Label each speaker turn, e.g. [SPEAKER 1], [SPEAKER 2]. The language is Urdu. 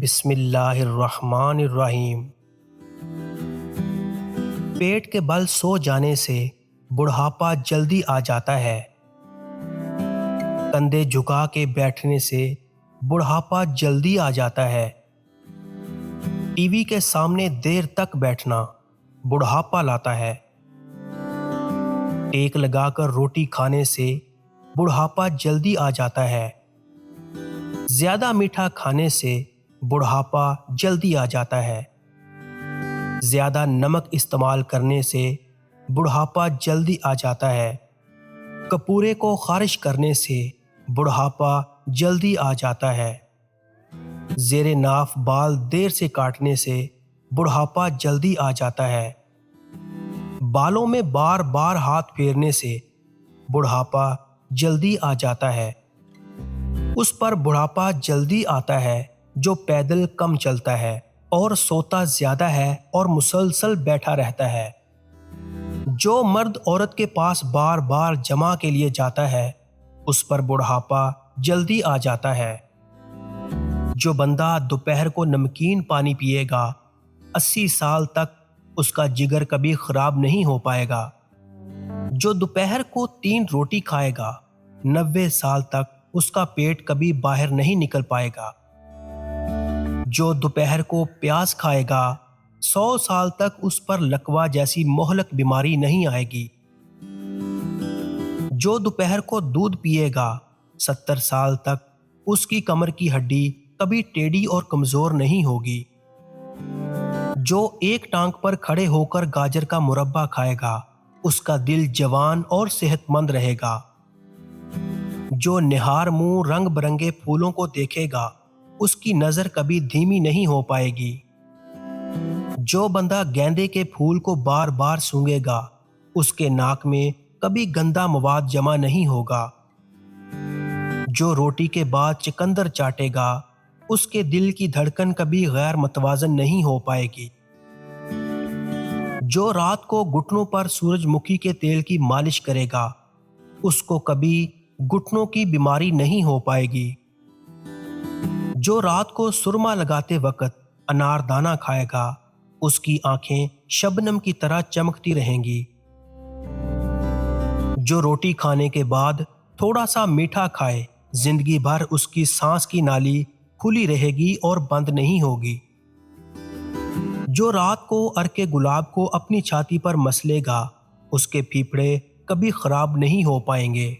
[SPEAKER 1] بسم اللہ الرحمن الرحیم۔ پیٹ کے بل سو جانے سے بڑھاپا جلدی آ جاتا ہے۔ کندھے جھکا کے بیٹھنے سے بڑھاپا جلدی آ جاتا ہے۔ ٹی وی کے سامنے دیر تک بیٹھنا بڑھاپا لاتا ہے۔ ٹیک لگا کر روٹی کھانے سے بڑھاپا جلدی آ جاتا ہے۔ زیادہ میٹھا کھانے سے بڑھاپا جلدی آ جاتا ہے۔ زیادہ نمک استعمال کرنے سے بڑھاپا جلدی آ جاتا ہے۔ کپورے کو خارش کرنے سے بڑھاپا جلدی آ جاتا ہے۔ زیر ناف بال دیر سے کاٹنے سے بڑھاپا جلدی آ جاتا ہے۔ بالوں میں بار بار ہاتھ پھیرنے سے بڑھاپا جلدی آ جاتا ہے۔ اس پر بڑھاپا جلدی آتا ہے جو پیدل کم چلتا ہے اور سوتا زیادہ ہے اور مسلسل بیٹھا رہتا ہے۔ جو مرد عورت کے پاس بار بار جمع کے لیے جاتا ہے اس پر بڑھاپا جلدی آ جاتا ہے۔ جو بندہ دوپہر کو نمکین پانی پیے گا 80 سال تک اس کا جگر کبھی خراب نہیں ہو پائے گا۔ جو دوپہر کو 3 روٹی کھائے گا 90 سال تک اس کا پیٹ کبھی باہر نہیں نکل پائے گا۔ جو دوپہر کو پیاز کھائے گا 100 سال تک اس پر لکوا جیسی مہلک بیماری نہیں آئے گی۔ جو دوپہر کو دودھ پیے گا 70 سال تک اس کی کمر کی ہڈی کبھی ٹیڑھی اور کمزور نہیں ہوگی۔ جو ایک ٹانگ پر کھڑے ہو کر گاجر کا مربع کھائے گا اس کا دل جوان اور صحت مند رہے گا۔ جو نہار منہ رنگ برنگے پھولوں کو دیکھے گا اس کی نظر کبھی دھیمی نہیں ہو پائے گی۔ جو بندہ گیندے کے پھول کو بار بار سونگھے گا اس کے ناک میں کبھی گندا مواد جمع نہیں ہوگا۔ جو روٹی کے بعد چقندر چاٹے گا اس کے دل کی دھڑکن کبھی غیر متوازن نہیں ہو پائے گی۔ جو رات کو گھٹنوں پر سورج مکھی کے تیل کی مالش کرے گا اس کو کبھی گھٹنوں کی بیماری نہیں ہو پائے گی۔ جو رات کو سرما لگاتے وقت انار دانہ کھائے گا اس کی آنکھیں شبنم کی طرح چمکتی رہیں گی۔ جو روٹی کھانے کے بعد تھوڑا سا میٹھا کھائے زندگی بھر اس کی سانس کی نالی کھلی رہے گی اور بند نہیں ہوگی۔ جو رات کو ارکے گلاب کو اپنی چھاتی پر مسلے گا اس کے پھیپھڑے کبھی خراب نہیں ہو پائیں گے۔